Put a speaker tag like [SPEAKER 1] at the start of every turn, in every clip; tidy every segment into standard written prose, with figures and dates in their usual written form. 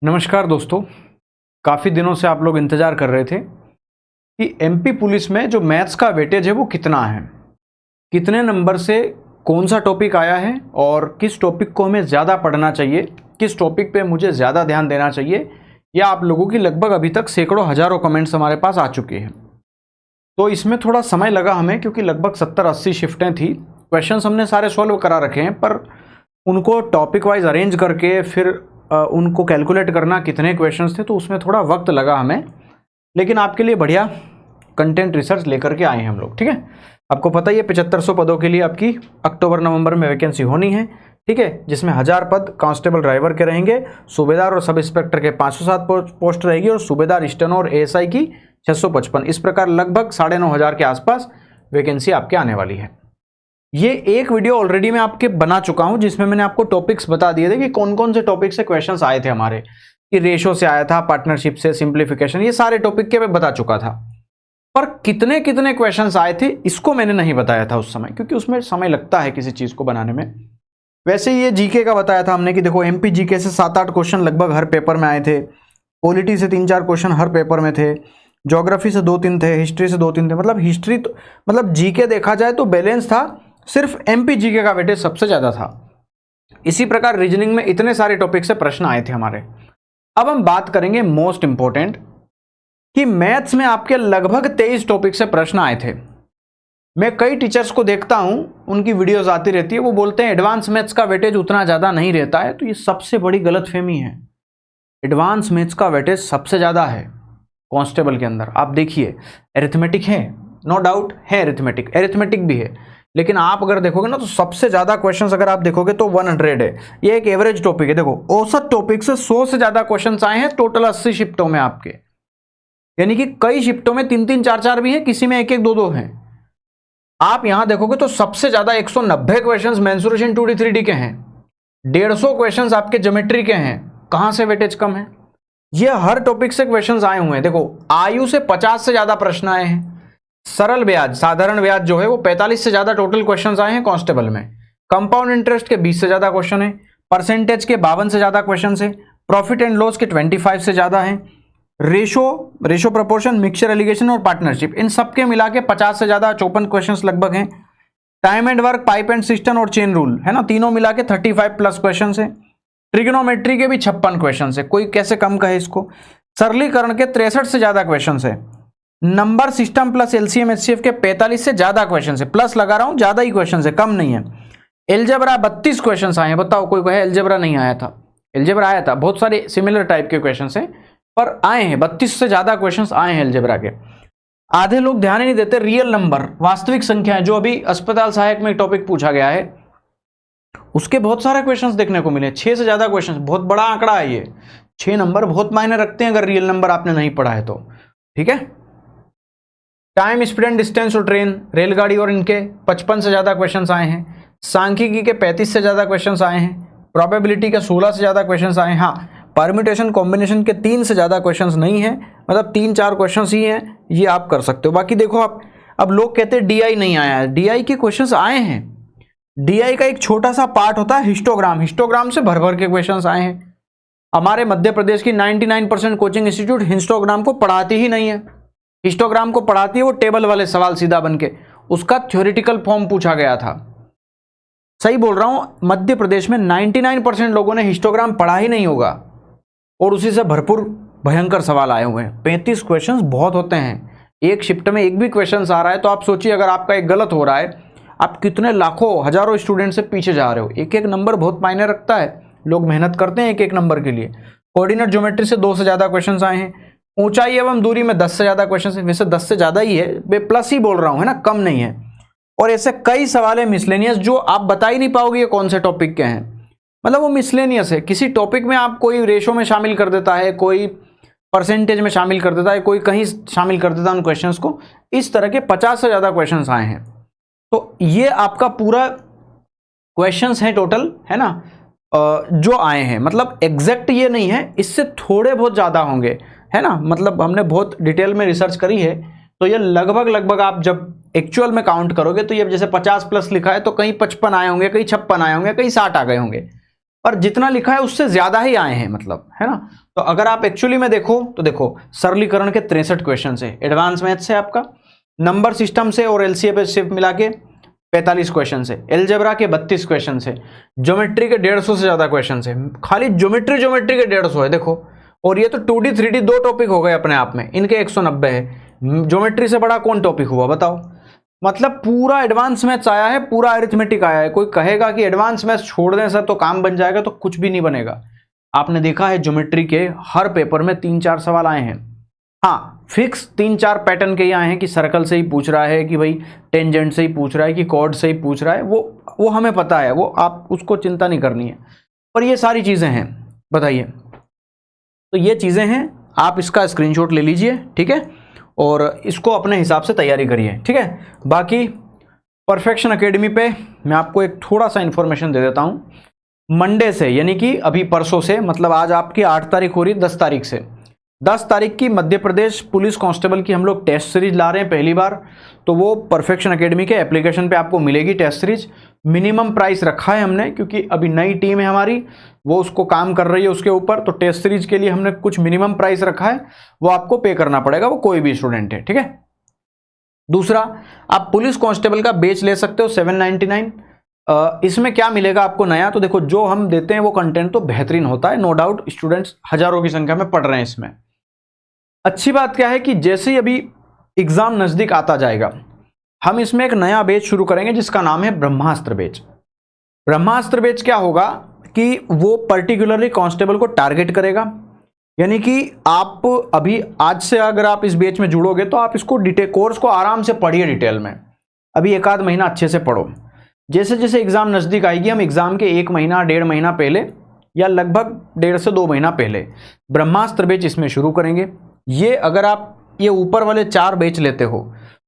[SPEAKER 1] नमस्कार दोस्तों, काफ़ी दिनों से आप लोग इंतज़ार कर रहे थे कि एमपी पुलिस में जो मैथ्स का वेटेज है वो कितना है, कितने नंबर से कौन सा टॉपिक आया है और किस टॉपिक को हमें ज़्यादा पढ़ना चाहिए, किस टॉपिक पे मुझे ज़्यादा ध्यान देना चाहिए। या आप लोगों की लगभग अभी तक सैकड़ों हज़ारों कमेंट्स हमारे पास आ चुके हैं। तो इसमें थोड़ा समय लगा हमें, क्योंकि लगभग 70-80 शिफ्टें थी। क्वेश्चंस हमने सारे सॉल्व करा रखे हैं, पर उनको टॉपिक वाइज अरेंज करके फिर उनको कैलकुलेट करना कितने क्वेश्चंस थे, तो उसमें थोड़ा वक्त लगा हमें। लेकिन आपके लिए बढ़िया कंटेंट रिसर्च लेकर के आए हैं हम लोग। ठीक है, आपको पता ही है 7500 पदों के लिए आपकी अक्टूबर नवंबर में वैकेंसी होनी है। ठीक है, जिसमें 1000 पद कांस्टेबल ड्राइवर के रहेंगे, सूबेदार और सब इंस्पेक्टर के 507 पोस्ट रहेगी और सूबेदार स्टेनो और एएसआई की 655। इस प्रकार लगभग 9500 के आसपास वैकेंसी आपके आने वाली है। ये एक वीडियो ऑलरेडी मैं आपके बना चुका हूं, जिसमें मैंने आपको टॉपिक्स बता दिए थे कि कौन कौन से टॉपिक से क्वेश्चंस आए थे हमारे, कि रेशो से आया था, पार्टनरशिप से, सिंप्लीफिकेशन, ये सारे टॉपिक के मैं बता चुका था। पर कितने कितने क्वेश्चंस आए थे इसको मैंने नहीं बताया था उस समय, क्योंकि उसमें समय लगता है किसी चीज को बनाने में। वैसे ये जीके का बताया था हमने कि देखो एमपी जीके से 7-8 क्वेश्चन लगभग हर पेपर में आए थे, पॉलिटी से 3-4 क्वेश्चन हर पेपर में थे, ज्योग्राफी से 2-3 थे, हिस्ट्री से 2-3 थे। मतलब हिस्ट्री तो मतलब जीके देखा जाए तो बैलेंस था, सिर्फ एमपी जीके का वेटेज सबसे ज्यादा था। इसी प्रकार रीजनिंग में इतने सारे टॉपिक से प्रश्न आए थे हमारे। अब हम बात करेंगे मोस्ट इंपॉर्टेंट, कि मैथ्स में आपके लगभग 23 टॉपिक से प्रश्न आए थे। मैं कई टीचर्स को देखता हूं, उनकी वीडियोस आती रहती है, वो बोलते हैं एडवांस मैथ्स का वेटेज उतना ज्यादा नहीं रहता है। तो ये सबसे बड़ी गलतफहमी है। एडवांस मैथ्स का वेटेज सबसे ज्यादा है कांस्टेबल के अंदर। आप देखिए, अरिथमेटिक है, नो डाउट है, अरिथमेटिक भी है, लेकिन आप अगर देखोगे ना तो सबसे ज्यादा क्वेश्चंस अगर आप देखोगे तो 100 है। ये एक एवरेज टॉपिक है। देखो औसत टॉपिक से 100 से ज्यादा क्वेश्चंस आए हैं टोटल 80 शिफ्टों में आपके, यानी कि कई शिफ्टों में 3-3, 4-4 भी हैं, किसी में 1-1, 2-2 हैं। आप यहां देखोगे तो सबसे ज्यादा 190 क्वेश्चंस मेंसुरेशन 2D 3D के हैं, 150 क्वेश्चंस आपके ज्योमेट्री के हैं। कहां से वेटेज कम है? ये हर टॉपिक से क्वेश्चंस आए हुए हैं। देखो आयु से 50 से ज्यादा प्रश्न आए हैं, सरल ब्याज, साधारण ब्याज जो है वो 45 से ज्यादा टोटल क्वेश्चंस आए हैं कांस्टेबल में, कंपाउंड इंटरेस्ट के 20 से ज्यादा क्वेश्चन है, परसेंटेज के 52 से ज्यादा क्वेश्चन है, प्रॉफिट एंड लॉस के 25 से ज्यादा है, रेशो प्रोपोर्शन, मिक्सचर एलिगेशन और पार्टनरशिप, इन सबके मिला के 50 से ज्यादा 54 क्वेश्चंस लगभग हैं। Time and work, pipe and system और चेन रूल है ना, तीनों मिला के 35 प्लस क्वेश्चन है। ट्रिग्नोमेट्री के भी 56 क्वेश्चन है, कोई कैसे कम कहे इसको। सरलीकरण के 63 से ज्यादा क्वेश्चन है। Number system plus LCM HCF के 45 से ज्यादा क्वेश्चन है, प्लस लगा रहा हूं, ज्यादा ही क्वेश्चन है, कम नहीं है। एलजेब्रा 32 क्वेश्चन आए हैं। बताओ कोई कहे एलजेब्रा नहीं आया था? एलजेब्रा आया था, बहुत सारे सिमिलर टाइप के क्वेश्चन हैं, पर आए हैं 32 से ज्यादा क्वेश्चन आए हैं एलजेब्रा के। आधे लोग ध्यान ही नहीं देते रियल नंबर, वास्तविक संख्या, जो अभी अस्पताल सहायक में टॉपिक पूछा गया है, उसके बहुत सारे क्वेश्चंस देखने को मिले, 6 से ज्यादा क्वेश्चंस। बहुत बड़ा आंकड़ा है ये, 6 नंबर बहुत मायने रखते हैं अगर रियल नंबर आपने नहीं पढ़ा है तो। ठीक है, टाइम, स्पीड एंड डिस्टेंस और ट्रेन, रेलगाड़ी और इनके 55 से ज्यादा क्वेश्चंस आए हैं। सांख्यिकी के 35 से ज्यादा क्वेश्चंस आए हैं। प्रोबेबिलिटी के 16 से ज्यादा क्वेश्चंस आए हैं। हाँ, परम्यूटेशन कॉम्बिनेशन के 3 से ज्यादा क्वेश्चंस नहीं है, मतलब 3-4 क्वेश्चंस ही हैं, ये आप कर सकते हो। बाकी देखो आप, अब लोग कहते हैं डीआई नहीं आया है, डीआई के क्वेश्चंस आए हैं। डीआई का एक छोटा सा पार्ट होता है हिस्टोग्राम, हिस्टोग्राम से भर भर के क्वेश्चंस आए हैं। हमारे मध्य प्रदेश की 99% कोचिंग इंस्टीट्यूट हिस्टोग्राम को पढ़ाती ही नहीं है। हिस्टोग्राम को पढ़ाती है वो टेबल वाले सवाल सीधा बन के, उसका थ्योरेटिकल फॉर्म पूछा गया था। सही बोल रहा हूं, मध्य प्रदेश में 99% लोगों ने हिस्टोग्राम पढ़ा ही नहीं होगा, और उसी से भरपूर भयंकर सवाल आए हुए हैं। 35 क्वेश्चंस बहुत होते हैं, एक शिफ्ट में एक भी क्वेश्चन आ रहा है तो आप सोचिए, अगर आपका एक गलत हो रहा है, आप कितने लाखों हजारों स्टूडेंट से पीछे जा रहे हो। एक एक नंबर बहुत मायने रखता है, लोग मेहनत करते हैं एक एक नंबर के लिए। कोऑर्डिनेट ज्योमेट्री से 2 से ज्यादा क्वेश्चन आए हैं। ऊंचाई एवं दूरी में 10 से ज्यादा क्वेश्चन है, वैसे 10 से ज्यादा ही है, मैं प्लस ही बोल रहा हूं, है ना, कम नहीं है। और ऐसे कई सवाल है मिसलेनियस, जो आप बता ही नहीं पाओगे ये कौन से टॉपिक के हैं, मतलब वो मिसलेनियस है। किसी टॉपिक में आप कोई रेशो में शामिल कर देता है, कोई परसेंटेज में शामिल कर देता है, कोई कहीं शामिल कर देता है उन क्वेश्चंस को। इस तरह के 50 से ज्यादा क्वेश्चंस आए हैं। तो ये आपका पूरा क्वेश्चंस है टोटल, है ना, जो आए हैं। मतलब एग्जैक्ट ये नहीं है, इससे थोड़े बहुत ज्यादा होंगे, है ना। मतलब हमने बहुत डिटेल में रिसर्च करी है, तो ये लगभग आप जब एक्चुअल में काउंट करोगे तो ये जैसे 50 प्लस लिखा है तो कहीं 55 आए होंगे, कहीं 56 आए होंगे, कहीं 60 आ गए होंगे। पर जितना लिखा है उससे ज्यादा ही आए हैं, मतलब, है ना। तो अगर आप एक्चुअली में देखो तो देखो, सरलीकरण के 63 क्वेश्चन है, एडवांस मैथ से आपका, नंबर सिस्टम से और एलसीएम सिर्फ मिला के 45 क्वेश्चन है, एलजेब्रा के 32 क्वेश्चन है, ज्योमेट्री के 150 से ज्यादा क्वेश्चन है, खाली ज्योमेट्री के 150 है देखो। और ये तो 2D 3D 2 टॉपिक हो गए अपने आप में, इनके 190 है। ज्योमेट्री से बड़ा कौन टॉपिक हुआ बताओ। मतलब पूरा एडवांस मैथ्स आया है, पूरा अरिथमेटिक आया है। कोई कहेगा कि एडवांस मैथ्स छोड़ दें सर तो काम बन जाएगा, तो कुछ भी नहीं बनेगा। आपने देखा है ज्योमेट्री के हर पेपर में 3-4 सवाल आए हैं। हाँ, फिक्स 3-4 पैटर्न के ही आए हैं कि सर्कल से ही पूछ रहा है, कि भाई टेंजेंट से ही पूछ रहा है, कि कॉर्ड से ही पूछ रहा है, वो हमें पता है, वो आप उसको चिंता नहीं करनी है। पर ये सारी चीजें हैं, बताइए। तो ये चीजें हैं, आप इसका स्क्रीनशॉट ले लीजिए, ठीक है, और इसको अपने हिसाब से तैयारी करिए, ठीक है। बाकी परफेक्शन एकेडमी पे मैं आपको एक थोड़ा सा इंफॉर्मेशन दे देता हूं। मंडे से, यानी कि अभी परसों से, मतलब आज आपकी 8 तारीख हो रही, 10 तारीख से, 10 तारीख की मध्य प्रदेश पुलिस कांस्टेबल की हम लोग टेस्ट सीरीज ला रहे हैं पहली बार। तो वो परफेक्शन एकेडमी के एप्लीकेशन पे आपको मिलेगी टेस्ट सीरीज। मिनिमम प्राइस रखा है हमने, क्योंकि अभी नई टीम है हमारी, वो उसको काम कर रही है उसके ऊपर। तो टेस्ट सीरीज के लिए हमने कुछ मिनिमम प्राइस रखा है, वो आपको पे करना पड़ेगा, वो कोई भी स्टूडेंट है, ठीक है। दूसरा, आप पुलिस कांस्टेबल का बेच ले सकते हो 799। इसमें क्या मिलेगा आपको नया, तो देखो जो हम देते हैं वो कंटेंट तो बेहतरीन होता है, नो डाउट। स्टूडेंट्स हजारों की संख्या में पढ़ रहे हैं इसमें। अच्छी बात क्या है कि जैसे ही अभी एग्जाम नजदीक आता जाएगा, हम इसमें एक नया बैच शुरू करेंगे जिसका नाम है ब्रह्मास्त्र बैच। ब्रह्मास्त्र बैच क्या होगा कि वो पर्टिकुलरली कांस्टेबल को टारगेट करेगा। यानी कि आप अभी आज से अगर आप इस बैच में जुड़ोगे तो आप इसको कोर्स को आराम से पढ़िए डिटेल में। अभी 1-आध महीना अच्छे से पढ़ो। जैसे जैसे एग्जाम नजदीक आएगी, हम एग्जाम के 1 महीना 1.5 महीना पहले, या लगभग 1.5 से 2 महीना पहले ब्रह्मास्त्र बैच इसमें शुरू करेंगे। ये अगर आप ये ऊपर वाले 4 बैच लेते हो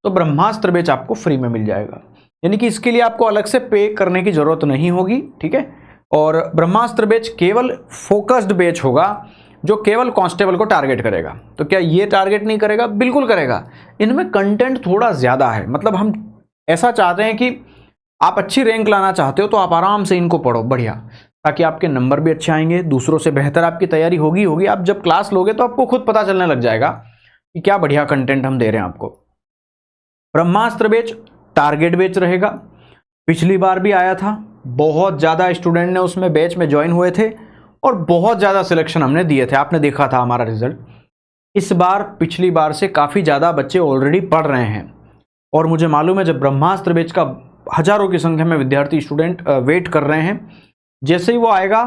[SPEAKER 1] तो ब्रह्मास्त्र बैच आपको फ्री में मिल जाएगा। यानी कि इसके लिए आपको अलग से पे करने की जरूरत नहीं होगी, ठीक है। और ब्रह्मास्त्र बैच केवल फोकस्ड बैच होगा, जो केवल कांस्टेबल को टारगेट करेगा। तो क्या ये टारगेट नहीं करेगा? बिल्कुल करेगा। इनमें कंटेंट थोड़ा ज्यादा है, मतलब हम ऐसा चाहते हैं कि आप अच्छी रैंक लाना चाहते हो तो आप आराम से इनको पढ़ो बढ़िया, ताकि आपके नंबर भी अच्छे आएंगे, दूसरों से बेहतर आपकी तैयारी होगी। आप जब क्लास लोगे तो आपको खुद पता चलने लग जाएगा कि क्या बढ़िया कंटेंट हम दे रहे हैं आपको। ब्रह्मास्त्र बैच टारगेट बैच रहेगा। पिछली बार भी आया था, बहुत ज़्यादा स्टूडेंट ने उसमें बैच में ज्वाइन हुए थे और बहुत ज़्यादा सिलेक्शन हमने दिए थे, आपने देखा था हमारा रिजल्ट। इस बार पिछली बार से काफ़ी ज़्यादा बच्चे ऑलरेडी पढ़ रहे हैं, और मुझे मालूम है जब ब्रह्मास्त्र बैच का हजारों की संख्या में विद्यार्थी स्टूडेंट वेट कर रहे हैं, जैसे ही वो आएगा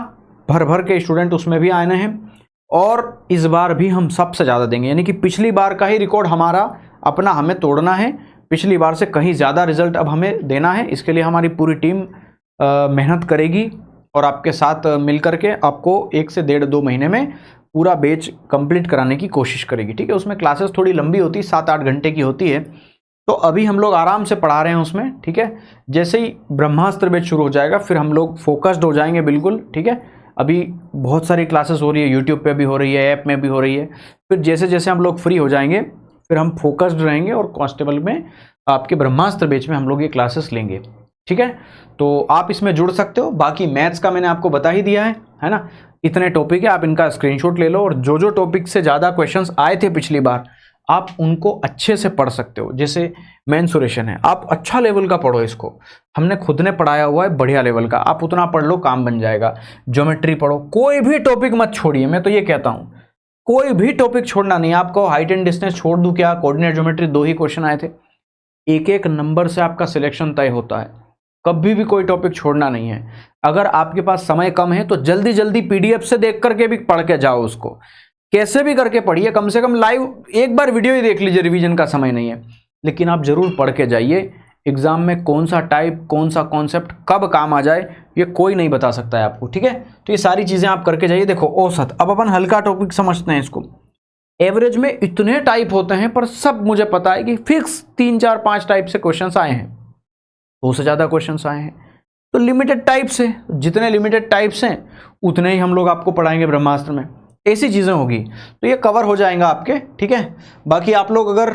[SPEAKER 1] भर भर के स्टूडेंट उसमें भी आने हैं, और इस बार भी हम सबसे ज़्यादा देंगे। यानी कि पिछली बार का ही रिकॉर्ड हमारा अपना हमें तोड़ना है, पिछली बार से कहीं ज़्यादा रिजल्ट अब हमें देना है। इसके लिए हमारी पूरी टीम मेहनत करेगी और आपके साथ मिल करके आपको 1 से 1.5-2 महीने में पूरा बैच कंप्लीट कराने की कोशिश करेगी, ठीक है। उसमें क्लासेस थोड़ी लंबी होती है, 7-8 घंटे की होती है, तो अभी हम लोग आराम से पढ़ा रहे हैं उसमें, ठीक है। जैसे ही ब्रह्मास्त्र बैच शुरू हो जाएगा फिर हम लोग फोकस्ड हो जाएंगे बिल्कुल, ठीक है। अभी बहुत सारी क्लासेस हो रही है, यूट्यूब पे भी हो रही है, ऐप में भी हो रही है। फिर जैसे जैसे हम लोग फ्री हो जाएंगे फिर हम फोकस्ड रहेंगे और कांस्टेबल में आपके ब्रह्मास्त्र बैच में हम लोग ये क्लासेस लेंगे, ठीक है। तो आप इसमें जुड़ सकते हो। बाकी मैथ्स का मैंने आपको बता ही दिया है ना। इतने टॉपिक है, आप इनका स्क्रीनशॉट ले लो, और जो जो टॉपिक से ज़्यादा क्वेश्चंस आए थे पिछली बार आप उनको अच्छे से पढ़ सकते हो। जैसे मेंसुरेशन है, आप अच्छा लेवल का पढ़ो, इसको हमने खुद ने पढ़ाया हुआ है बढ़िया लेवल का, आप उतना पढ़ लो काम बन जाएगा। ज्योमेट्री पढ़ो, कोई भी टॉपिक मत छोड़िए, मैं तो ये कहता हूँ कोई भी टॉपिक छोड़ना नहीं। आपको हाइट एंड डिस्टेंस छोड़ दूं क्या? कोऑर्डिनेट ज्योमेट्री 2 ही क्वेश्चन आए थे, 1-1 नंबर से आपका सिलेक्शन तय होता है। कभी भी कोई टॉपिक छोड़ना नहीं है। अगर आपके पास समय कम है तो जल्दी जल्दी पीडीएफ से देख करके भी पढ़ के जाओ, उसको कैसे भी करके पढ़िए, कम से कम लाइव एक बार वीडियो ही देख लीजिए, रिवीजन का समय नहीं है, लेकिन आप जरूर पढ़ के जाइए। एग्जाम में कौन सा टाइप, कौन सा कॉन्सेप्ट कब काम आ जाए ये कोई नहीं बता सकता है आपको, ठीक है। तो ये सारी चीजें आप करके जाइए। देखो औसत, अब अपन हल्का टॉपिक समझते हैं इसको। एवरेज में इतने टाइप होते हैं, पर सब मुझे पता है कि फिक्स 3, 4, 5 टाइप से क्वेश्चंस आए हैं, 2 से ज्यादा क्वेश्चंस आए हैं। तो लिमिटेड टाइप्स है, जितने लिमिटेड टाइप्स हैं उतने ही हम लोग आपको पढ़ाएंगे ब्रह्मास्त्र में। ऐसी चीजें होगी तो ये कवर हो जाएगा आपके, ठीक है। बाकी आप लोग अगर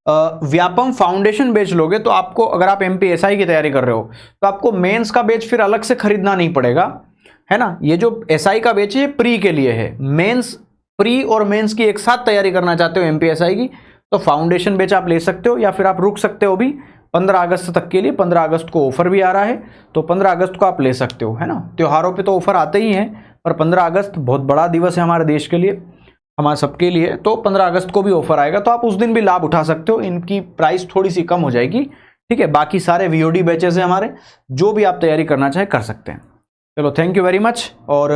[SPEAKER 1] व्यापम फाउंडेशन बैच लोगे तो आपको, अगर आप एमपीएसआई की तैयारी कर रहे हो तो आपको मेंस का बैच फिर अलग से खरीदना नहीं पड़ेगा। है ना। ये जो एसआई का बैच है प्री के लिए है, मेंस, प्री और मेंस की एक साथ तैयारी करना चाहते हो एमपीएसआई की, तो फाउंडेशन बैच आप ले सकते हो, या फिर आप रुक सकते हो भी 15 अगस्त तक के लिए। 15 अगस्त को ऑफर भी आ रहा है, तो 15 अगस्त को आप ले सकते हो, है ना। त्योहारों पे तो ऑफर आते ही हैं, पर 15 अगस्त बहुत बड़ा दिवस है हमारे देश के लिए, हमारे सबके लिए, तो 15 अगस्त को भी ऑफर आएगा, तो आप उस दिन भी लाभ उठा सकते हो। इनकी प्राइस थोड़ी सी कम हो जाएगी, ठीक है। बाकी सारे वीओडी बैचेस हैं हमारे, जो भी आप तैयारी करना चाहे कर सकते हैं। चलो, थैंक यू वेरी मच। और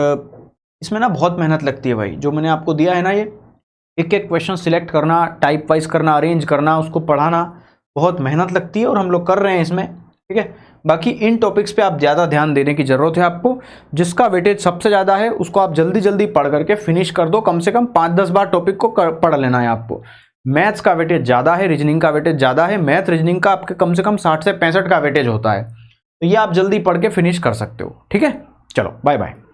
[SPEAKER 1] इसमें ना बहुत मेहनत लगती है भाई, जो मैंने आपको दिया है ना, ये एक एक क्वेश्चन सिलेक्ट करना, टाइप वाइज करना, अरेंज करना, उसको पढ़ाना, बहुत मेहनत लगती है और हम लोग कर रहे हैं इसमें, ठीक है। बाकी इन टॉपिक्स पे आप ज़्यादा ध्यान देने की ज़रूरत है आपको। जिसका वेटेज सबसे ज़्यादा है उसको आप जल्दी जल्दी पढ़ करके फिनिश कर दो, कम से कम 5-10 बार टॉपिक को पढ़ लेना है आपको। मैथ्स का वेटेज ज़्यादा है, रीजनिंग का वेटेज ज़्यादा है। मैथ रीजनिंग का आपके कम से कम 60 से 65 का वेटेज होता है, तो ये आप जल्दी पढ़ के फिनिश कर सकते हो, ठीक है। चलो, बाय बाय।